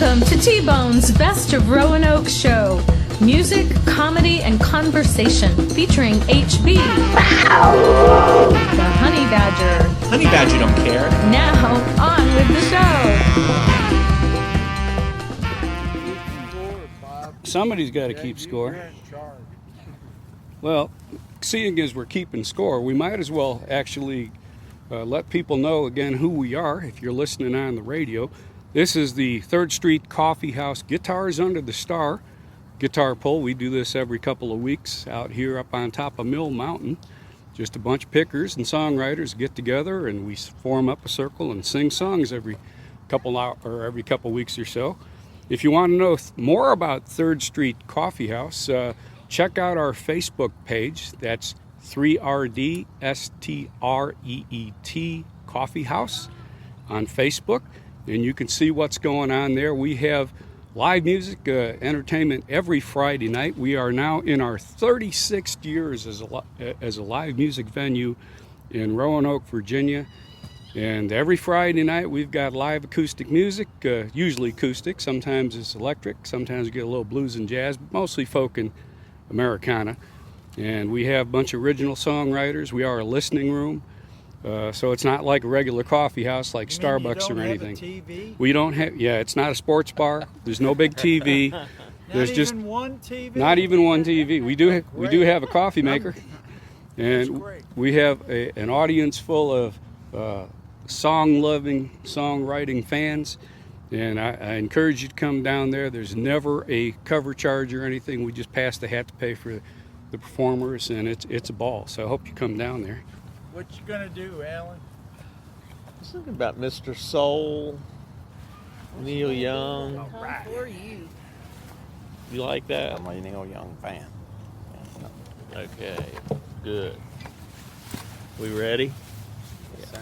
Welcome to T-Bone's Best of Roanoke show. Music, comedy, and conversation featuring HB. Wow. The Honey Badger. Honey Badger don't care. Now, on with the show. Somebody's got to keep score. Well, seeing as we're keeping score, we might as well actually let people know again who we are if you're listening on the radio. This is the 3rd Street Coffee House Guitars Under the Star guitar pull. We do this every couple of weeks out here up on top of Mill Mountain. Just a bunch of pickers and songwriters get together and we form up a circle and sing songs every couple weeks or so. If you want to know more about 3rd Street Coffee House, check out our Facebook page. That's 3RD STREET Coffee House on Facebook, and you can see what's going on there. We have live music, entertainment every Friday night. We are now in our 36th years as a live music venue in Roanoke, Virginia. And every Friday night we've got live acoustic music, usually acoustic. Sometimes it's electric. Sometimes we get a little blues and jazz, but mostly folk and Americana. And we have a bunch of original songwriters. We are a listening room. So it's not like a regular coffee house like Starbucks or anything. We don't have, it's not a sports bar. There's no big TV. There's just one TV. Not even one TV. We do have a coffee maker, and we have an audience full of song-loving, songwriting fans. And I encourage you to come down there. There's never a cover charge or anything. We just pass the hat to pay for the performers, and it's a ball. So I hope you come down there. What you gonna do, Alan? I was thinking about Mr. Soul, Neil Young. All right. You like that? I'm a Neil Young fan. Okay, good. We ready? Yes, sir.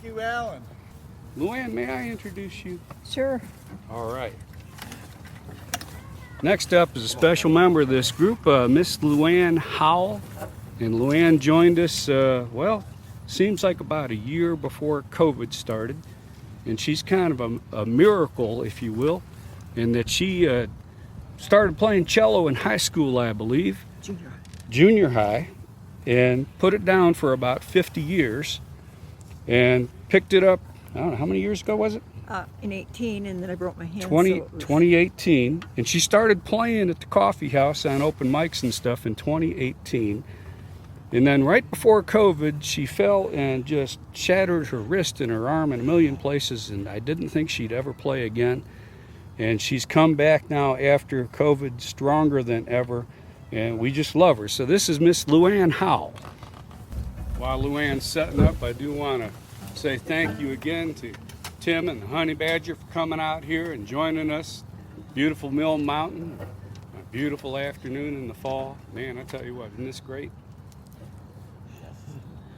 Thank you, Alan. Luann, may I introduce you? Sure. All right. Next up is a special member of this group, Miss Luann Howell. And Luann joined us, seems like about a year before COVID started. And she's kind of a miracle, if you will, in that she started playing cello in high school, I believe. Junior high. And put it down for about 50 years. And picked it up, I don't know, how many years ago was it? In 18, and then I broke my hand. 2018, and she started playing at the coffee house on open mics and stuff in 2018. And then right before COVID, she fell and just shattered her wrist and her arm in a million places, and I didn't think she'd ever play again. And she's come back now after COVID stronger than ever, and we just love her. So this is Miss Luann Howell. While Luann's setting up, I do want to say thank you again to Tim and the Honey Badger for coming out here and joining us. Beautiful Mill Mountain, a beautiful afternoon in the fall. Man, I tell you what, isn't this great?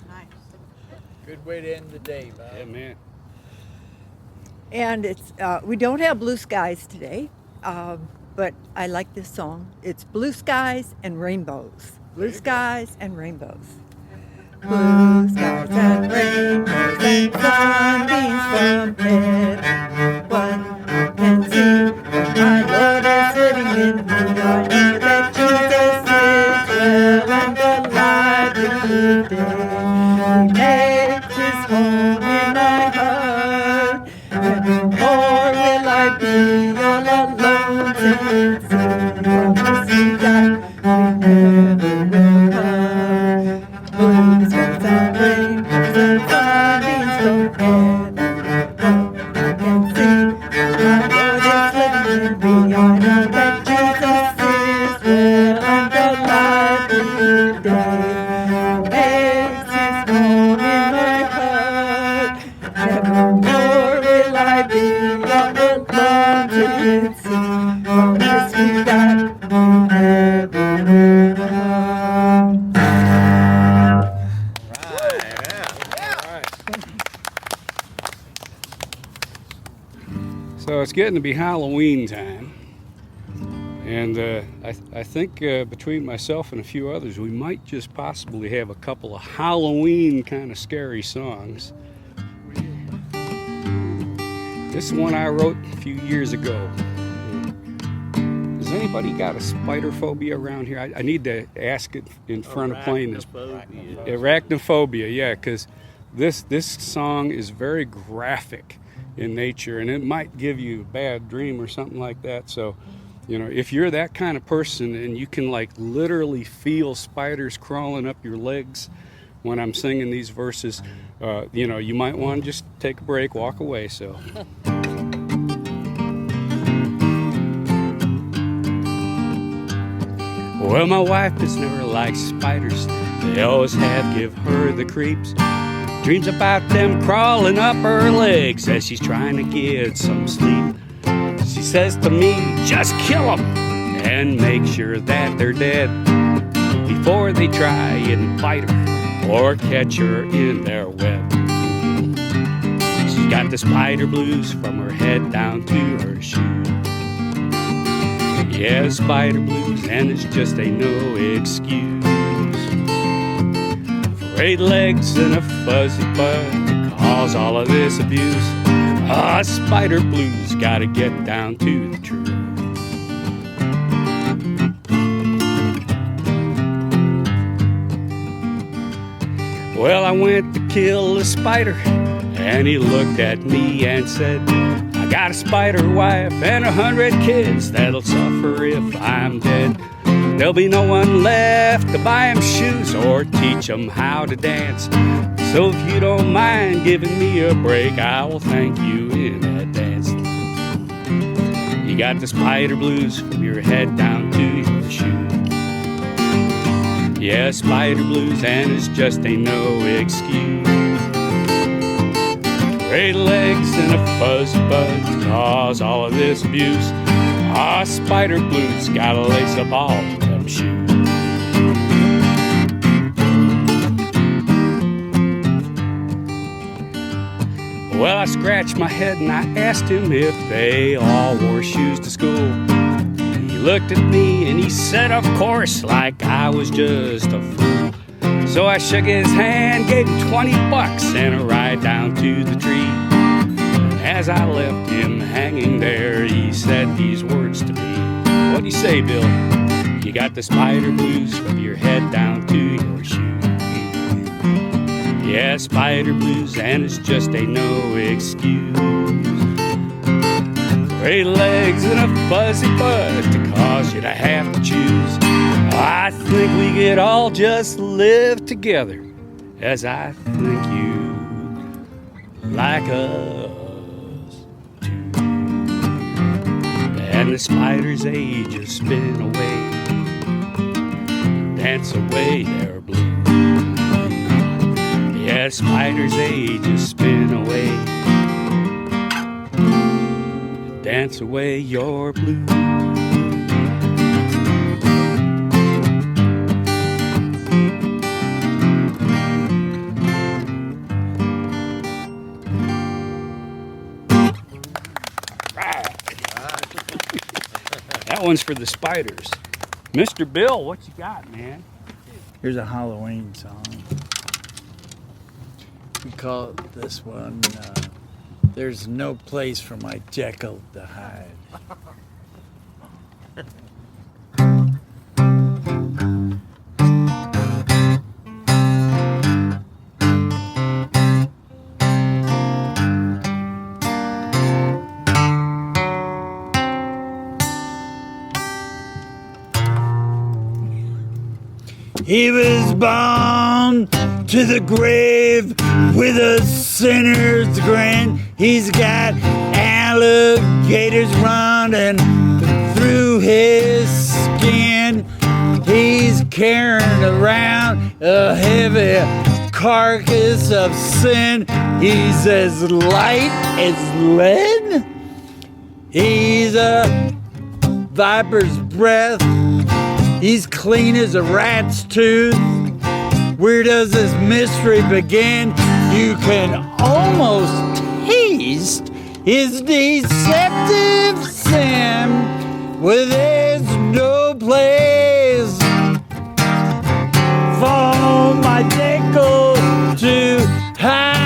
Nice. Good way to end the day, Bob. Yeah, man. And it's we don't have blue skies today, but I like this song. It's Blue Skies and Rainbows. Blue skies and rainbows. Blue skies and rainbows and sunbeams from heaven. One can see that my Lord is living in me. I know that Jesus is well and alive today. He makes his home in my heart. Never more will I be all alone to see. Promise that we never will part. Blue skies and rainbows and sunbeams from heaven. I can see my Lord is living in me. I know that Jesus is well and alive today. Makes his home in my heart. Nevermore will I be all alone to see. Promise me that we never will part. So it's getting to be Halloween time. And I think between myself and a few others, we might just possibly have a couple of Halloween kind of scary songs. This is one I wrote a few years ago. Has anybody got a spider phobia around here? I need to ask it in front of playing this. Arachnophobia, yeah, because this song is very graphic in nature, and it might give you a bad dream or something like that. So, you know, if you're that kind of person and you can like literally feel spiders crawling up your legs when I'm singing these verses, you know, you might want to just take a break, walk away. So. Well, my wife has never liked spiders. They always have give her the creeps. Dreams about them crawling up her legs as she's trying to get some sleep. She says to me, just kill them and make sure that they're dead before they try and bite her or catch her in their web. She's got the spider blues from her head down to her shoe. Yeah, spider blues, and it's just ain't no excuse. 8 legs and a fuzzy butt to cause all of this abuse. Spider blues, gotta get down to the truth. Well, I went to kill a spider, and he looked at me and said, I got a spider wife and 100 kids that'll suffer if I'm dead. There'll be no one left to buy 'em shoes or teach 'em how to dance. So if you don't mind giving me a break, I will thank you in advance. You got the spider blues from your head down to your shoe. Yeah, spider blues, and it's just ain't no excuse. 8 legs and a fuzzy butt to cause all of this abuse. Spider blues, gotta lace up all them shoes. Well, I scratched my head and I asked him if they all wore shoes to school. He looked at me and he said, of course, like I was just a fool. So I shook his hand, gave him $20 and a ride down to the tree. As I left him hanging there, he said these words to me. What'd he say, Bill? You got the spider blues from your head down to your shoe. Yeah, spider blues, and it's just ain't no excuse. Great legs and a fuzzy butt to cause you to have to choose. I think we could all just live together as I think you like us too. And the spiders, they just spin away, dance away their blues. Yeah, spiders, they just spin away, dance away your blues. That one's for the spiders. Mr. Bill, what you got, man? Here's a Halloween song. We call this one, There's No Place for My Jekyll to Hide. He was bound to the grave with a sinner's grin. He's got alligators running through his skin. He's carrying around a heavy carcass of sin. He's as light as lead. He's a viper's breath. He's clean as a rat's tooth. Where does this mystery begin? You can almost taste his deceptive sin. Well, there's no place for my Jekyll to hide.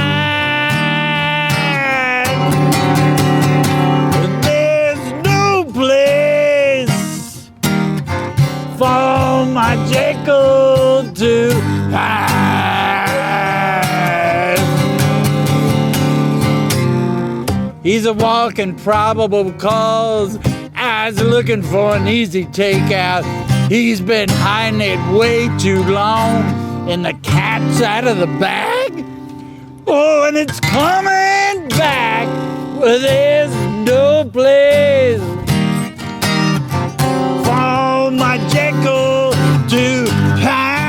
There's no place for my Jekyll to hide. He's a walking probable cause, eyes looking for an easy takeout. He's been hiding it way too long, and the cat's out of the bag. Oh, and it's coming back. Well, there's no place for my Jekyll to hide.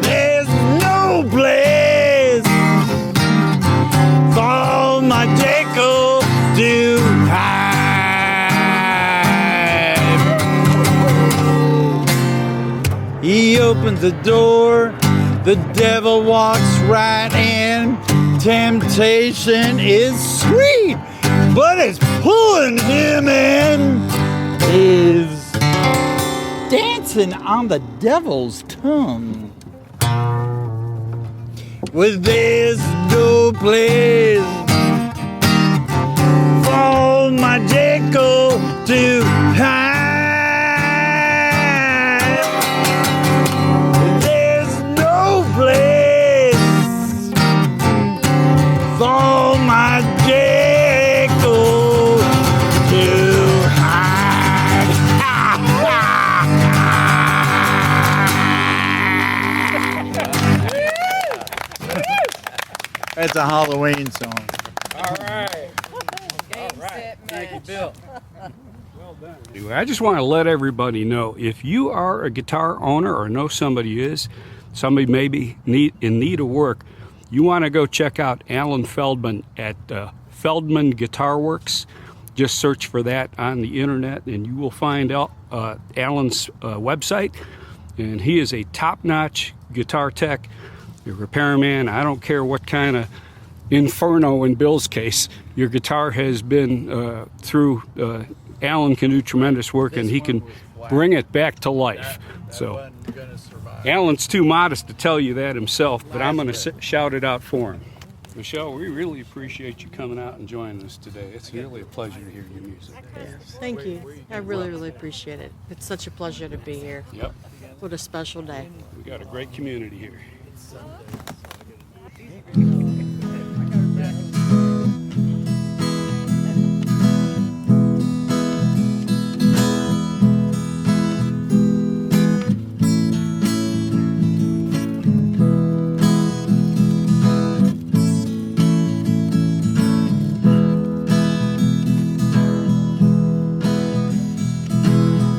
There's no place for my Jekyll to hide. He opens the door, the devil walks right in. Temptation is sweet, but it's pulling him in. Is dancing on the devil's tongue. Well, there's no place for my Jekyll to hide. There's no place for my Jekyll to hide. That's a Halloween song. All right. Thank you, Bill. Well done. Anyway, I just want to let everybody know, if you are a guitar owner or know somebody is, somebody maybe in need of work, you want to go check out Alan Feldman at Feldman Guitar Works. Just search for that on the internet and you will find out Alan's website. And he is a top-notch guitar tech. your repairman. I don't care what kind of inferno in Bill's case. Your guitar has been through. Alan can do tremendous work, and he can bring it back to life. So Alan's too modest to tell you that himself, but I'm going to shout it out for him. Michelle, we really appreciate you coming out and joining us today. It's really a pleasure to hear your music. Thank you. I really appreciate it. It's such a pleasure to be here. Yep, What a special day. we got a great community here.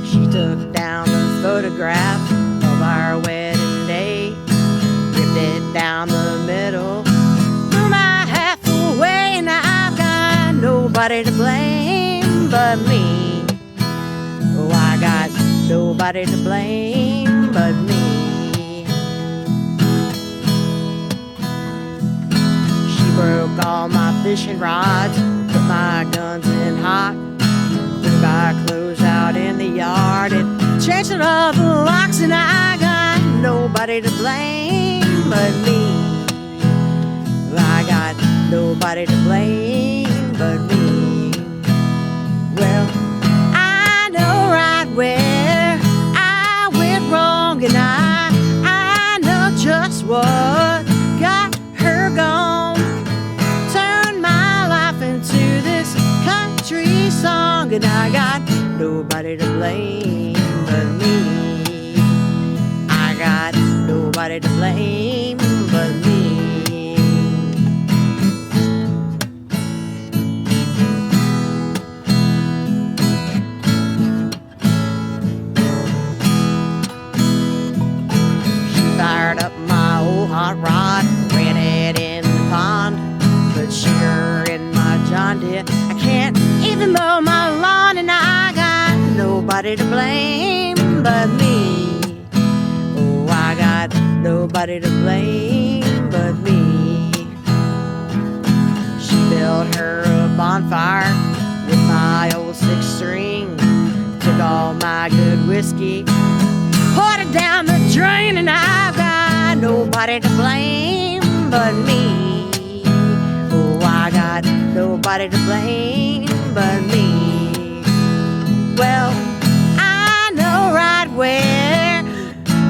She took down the photograph of our wedding day, ripped it down the middle, threw my half away, and I've got nobody to blame but me. Oh, I got nobody to blame but me. She broke all my fishing rods, put my guns in hot, threw my clothes out in the yard and changed all the locks, and I got nobody to blame but me. I got nobody to blame but me. Well, I know right where I went wrong, and I know just what got her gone. Turned my life into this country song, and I got nobody to blame but me. I got nobody to blame but me. She fired up my old hot rod, ran it in the pond, put sugar in my John Deere. I can't even mow my lawn, and I got nobody to blame but me. Oh, I got nobody to blame but me. She built her a bonfire with my old six string, took all my good whiskey, poured it down the drain, and I've got nobody to blame but me. Oh, I got nobody to blame but me. Well, I know right where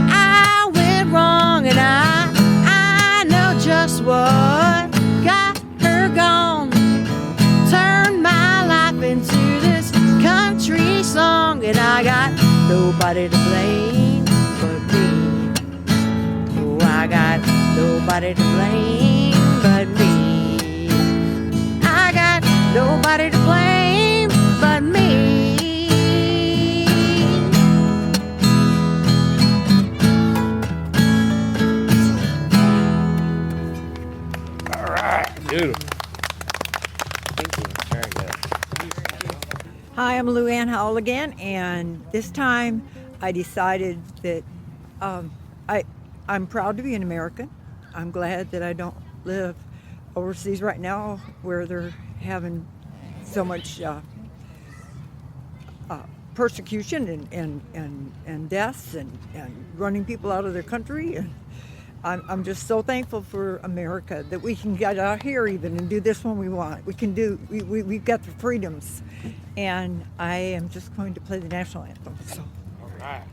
I went wrong, and I know just what got her gone. Turned my life into this country song, and I got nobody to blame but me. Oh, I got nobody to blame but me. I got nobody to blame but me. All right, beautiful. Thank you. Very good. Hi, I'm Lou Ann Howell again, and this time I decided that I'm proud to be an American. I'm glad that I don't live overseas right now where they're having so much persecution and deaths and running people out of their country. And I'm just so thankful for America that we can get out here even and do this when we want. We can do, we've got the freedoms. And I am just going to play the national anthem. So. All right.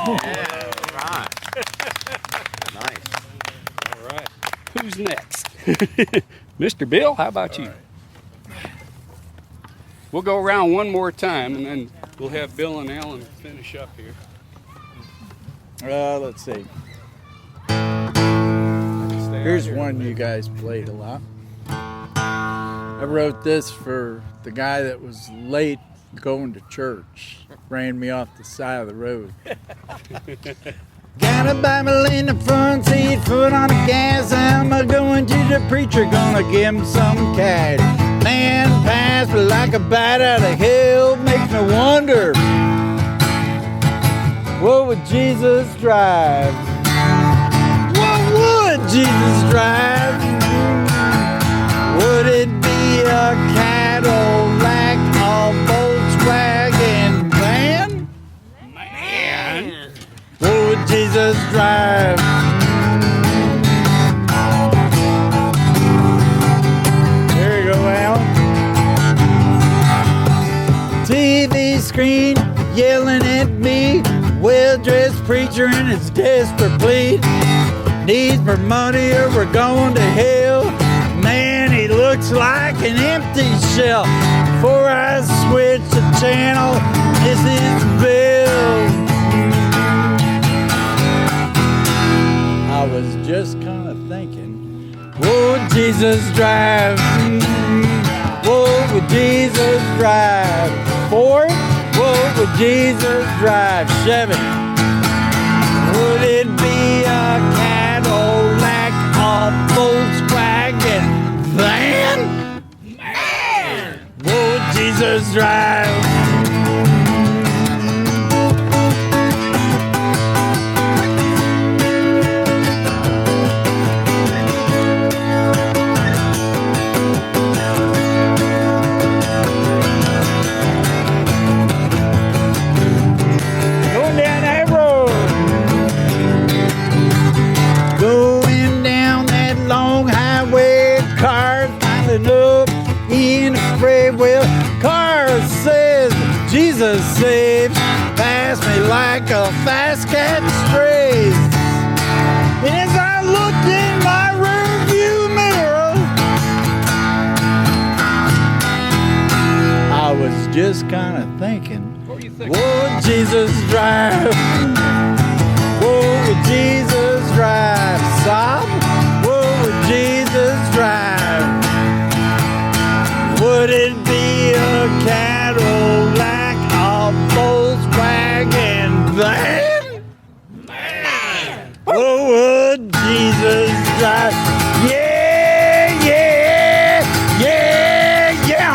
Yeah, right. Nice. All right. Who's next? Mr. Bill, how about you? We'll go around one more time, and then we'll have Bill and Alan finish up here. Let's see. Here's one you guys played a lot. I wrote this for the guy that was late going to church. Ran me off the side of the road. Got a Bible in the front seat, foot on the gas. I'm going to the preacher, gonna give him some cash. Man passed me like a bat out of hell. Makes me wonder, what would Jesus drive? What would Jesus drive? Would it be a Cadillac, a Volkswagen van? Man! What would Jesus drive? There you go, Al. TV screen yelling at me. Well-dressed preacher in his desperate plea. Needs more money or we're going to hell. Man, he looks like an empty shell. Before I switch the channel, this is Bill. I was just kind of thinking, what would Jesus drive? What would Jesus drive? Ford? What would Jesus drive? Chevy? Would it be a Cadillac, a Volkswagen van? Man! What would Jesus drive? Up in a freight wheel, car says Jesus saves, pass me like a fast cat strays. And as I look in my rearview mirror, I was just kind of thinking, What do you think? what would Jesus drive? What would Jesus drive? Sob? What would Jesus drive? Would it be a Cadillac, a Volkswagen van? Man! What would Jesus drive? Yeah, yeah, yeah, yeah.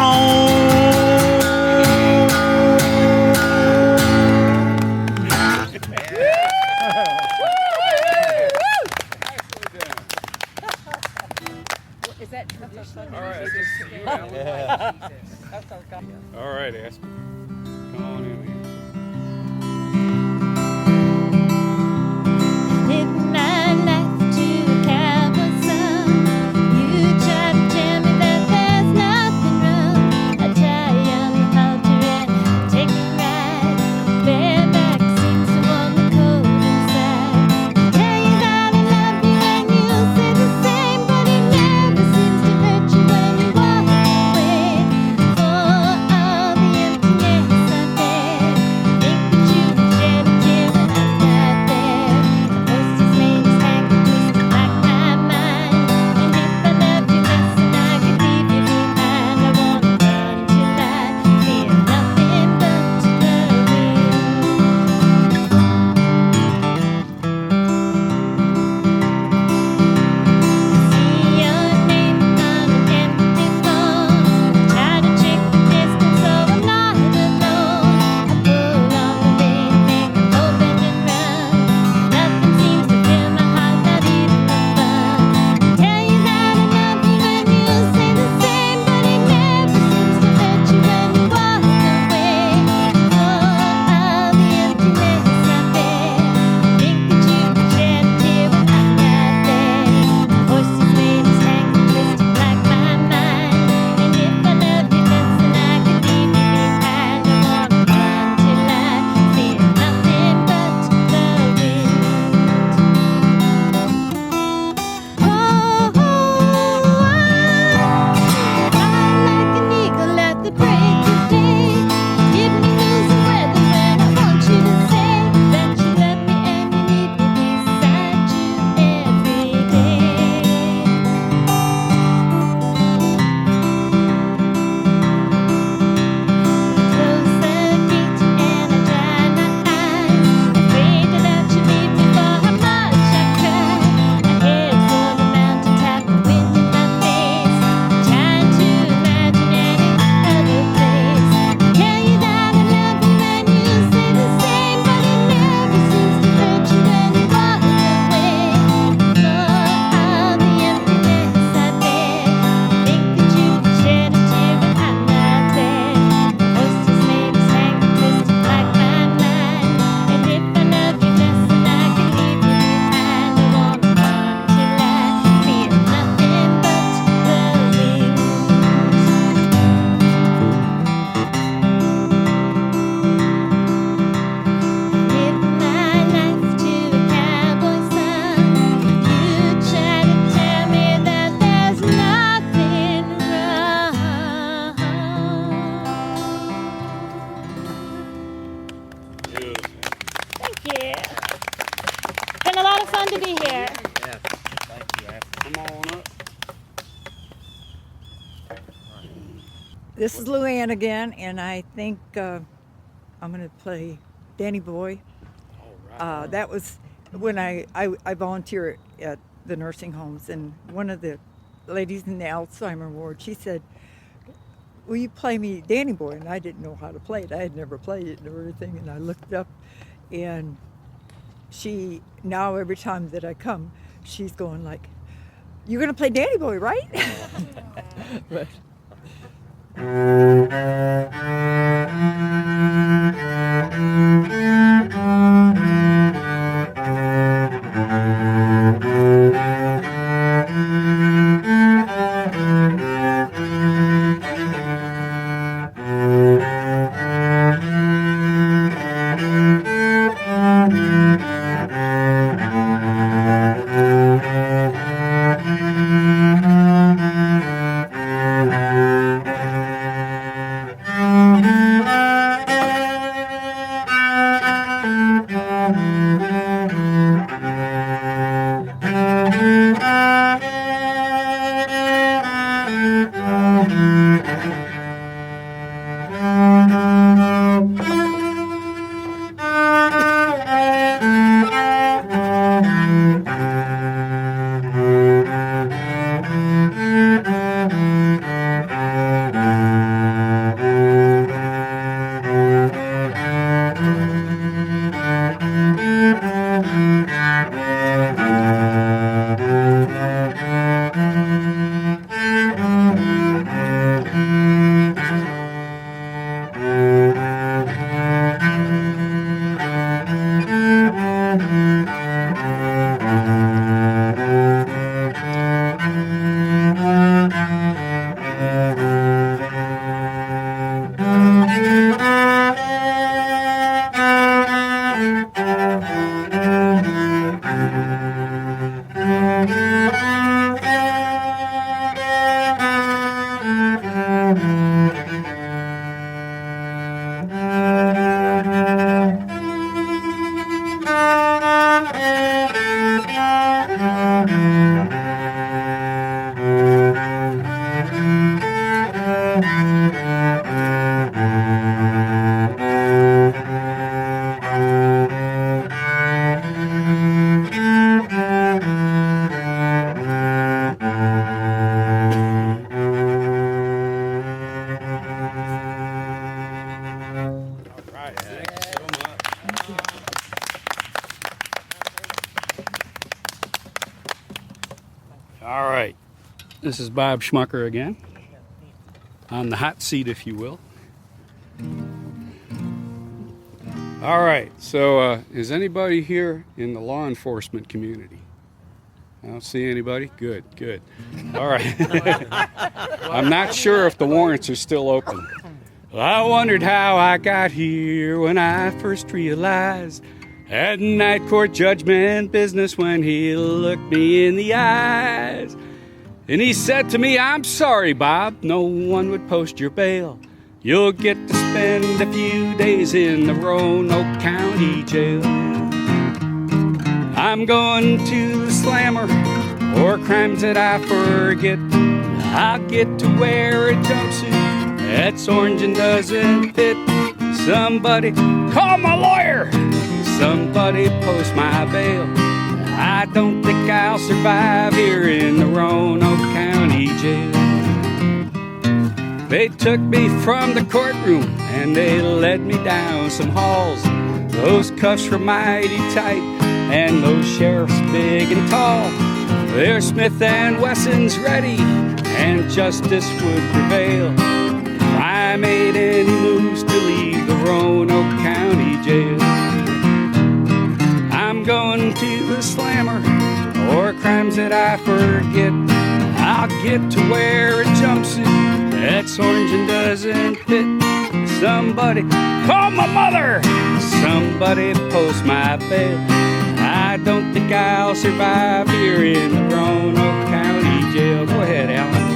Thank you. Been a lot of fun to be here. Yes. Thank you, Ashley. Come on up. This is Luann again, and I think I'm going to play Danny Boy. That was when I volunteer at the nursing homes, and one of the ladies in the Alzheimer ward, she said, will you play me Danny Boy? And I didn't know how to play it. I had never played it or anything, and I looked it up, and she, now every time that I come, she's going like, you're going to play Danny Boy, right? But, All right, this is Bob Schmucker again, on the hot seat, if you will. All right, so is anybody here in the law enforcement community? I don't see anybody. Good, good. All right. I'm not sure if the warrants are still open. I wondered how I got here when I first realized at night court judgment business when he looked me in the eyes. And he said to me, I'm sorry, Bob, no one would post your bail. You'll get to spend a few days in the Roanoke County Jail. I'm going to the slammer for crimes that I forget. I'll get to wear a jumpsuit that's orange and doesn't fit. Somebody call my lawyer. Somebody post my bail. I don't think I'll survive here in the Roanoke County Jail. They took me from the courtroom and they led me down some halls. Those cuffs were mighty tight and those sheriffs big and tall. Their Smith and Wessons ready and justice would prevail. If I made any moves to leave the Roanoke County Jail, I'm going to the slammer or crimes that I forget. I'll get to wear a jumpsuit that's orange and doesn't fit. Somebody call my mother. Somebody post my bail. I don't think I'll survive here in the Roanoke County Jail. Go ahead, Alan.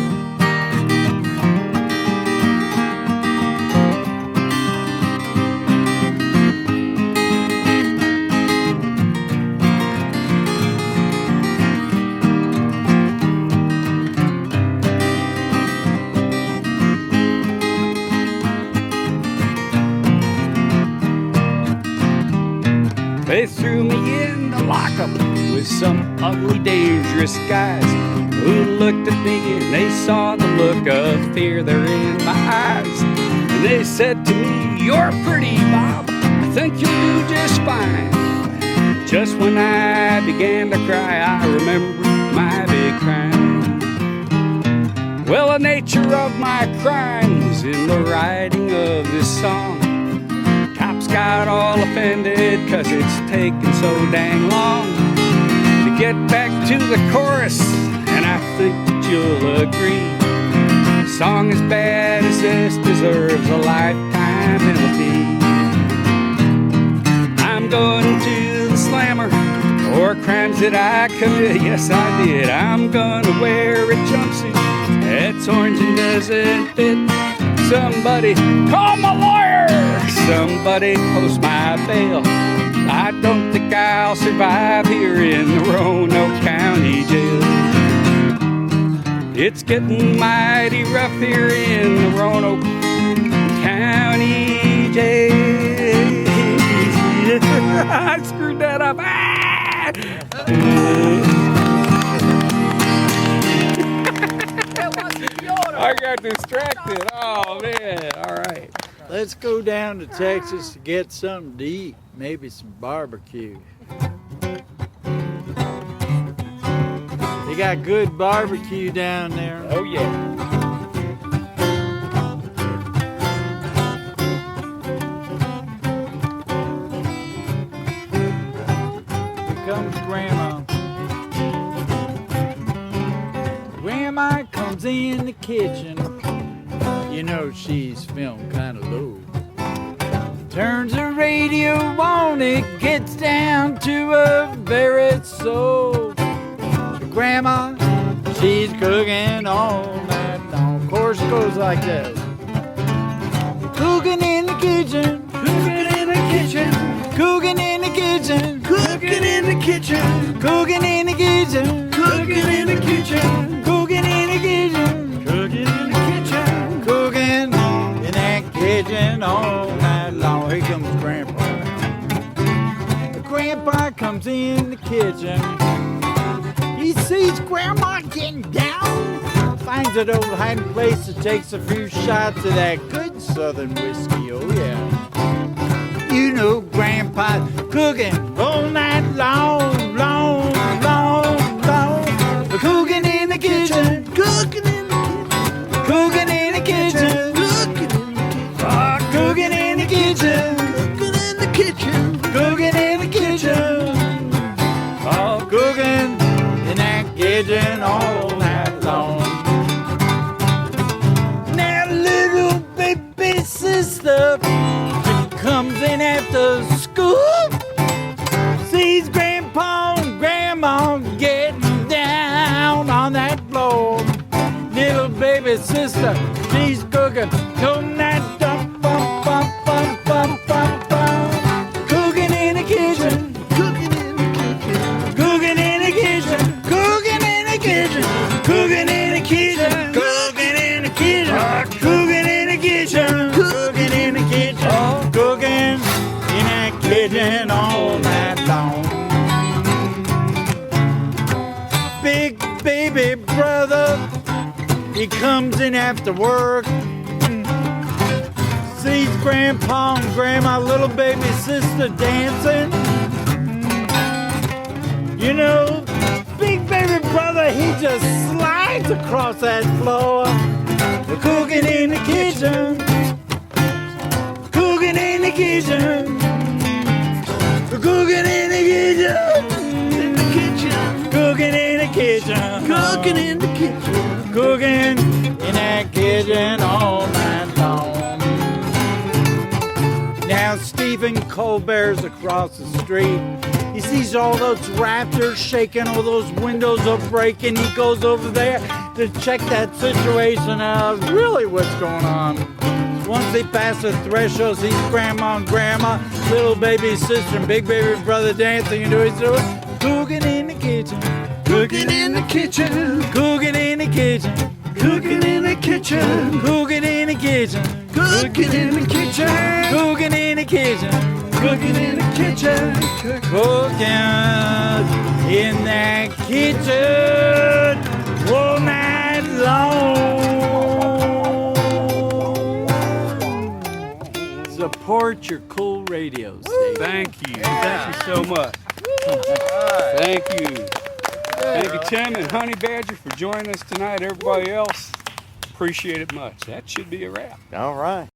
They threw me in the lockup with some ugly, dangerous guys who looked at me and they saw the look of fear there in my eyes. And they said to me, "You're pretty, Bob. I think you'll do just fine." Just when I began to cry, I remembered my big crime. Well, the nature of my crime was in the writing of this song. Cops got all offended 'cause it's taken so dang long to get back to the chorus, and I think that you'll agree. A song as bad as this deserves a lifetime penalty. I'm going to the slammer for crimes that I committed. Yes, I did. I'm gonna wear a jumpsuit that's orange and doesn't fit. Somebody call my lawyer. Somebody post my bail. I don't think I'll survive here in the Roanoke County Jail. It's getting mighty rough here in the Roanoke County Jail. I screwed that up. I got distracted. Oh, man. All right. Let's go down to Texas to get something to eat. Maybe some barbecue. They got good barbecue down there. Oh, yeah. Here comes Grandma. Grandma comes in the kitchen. You know she's feeling kind of low. Turns the radio on, it gets down to a very soul. Grandma, she's cooking all night long. Of course it goes like this. Cooking in the kitchen, cooking in the kitchen, cooking in the kitchen, cooking in the kitchen, cooking in the kitchen, cooking in the kitchen, cooking in the kitchen, cooking in the kitchen, cooking in that kitchen all night long. Here comes Grandpa. Grandpa comes in the kitchen. He sees Grandma getting down, finds an old hiding place and takes a few shots of that good southern whiskey, oh yeah. You know Grandpa's cooking all night long, long, long, long. Cooking in the kitchen, cooking in the kitchen, cooking in the kitchen, cooking in the kitchen, cooking in the kitchen, cooking in the kitchen, oh, cooking in that kitchen all night long. Now little baby sister comes in after school, sees Grandpa and Grandma getting down on that floor. Little baby sister, she's cooking all night long, bum, bum, bum, bum, bum, bum. Cooking in the kitchen, cooking in the kitchen, cooking in the kitchen, cooking in the kitchen, cooking in the kitchen, cooking in the kitchen, cooking in the kitchen, cooking in the kitchen, cooking in that kitchen all night long. Big baby brother, he comes in after work, sees Grandpa and Grandma, little baby sister dancing. You know, big baby brother, he just slides across that floor. We're cooking in the kitchen, cooking in the kitchen, we're cooking in the kitchen, cooking in the kitchen, cooking in the kitchen, cooking in that kitchen all night long. Now Stephen Colbert's across the street. He sees all those rafters shaking, all those windows are breaking. He goes over there to check that situation out, really what's going on. Once they pass the threshold, sees Grandma and Grandma, little baby sister and big baby brother dancing into his door. Cooking in the kitchen, cooking in the kitchen, cooking in the kitchen, cooking in the kitchen, cooking in the kitchen, cooking in the kitchen, cooking in the kitchen, cooking in the kitchen, Cooking in that kitchen all night long. Support your cool radio station. Thank you. Thank you so much. Thank you. Thank you, Tim and Honey Badger, for joining us tonight. Everybody else, appreciate it much. That should be a wrap. All right.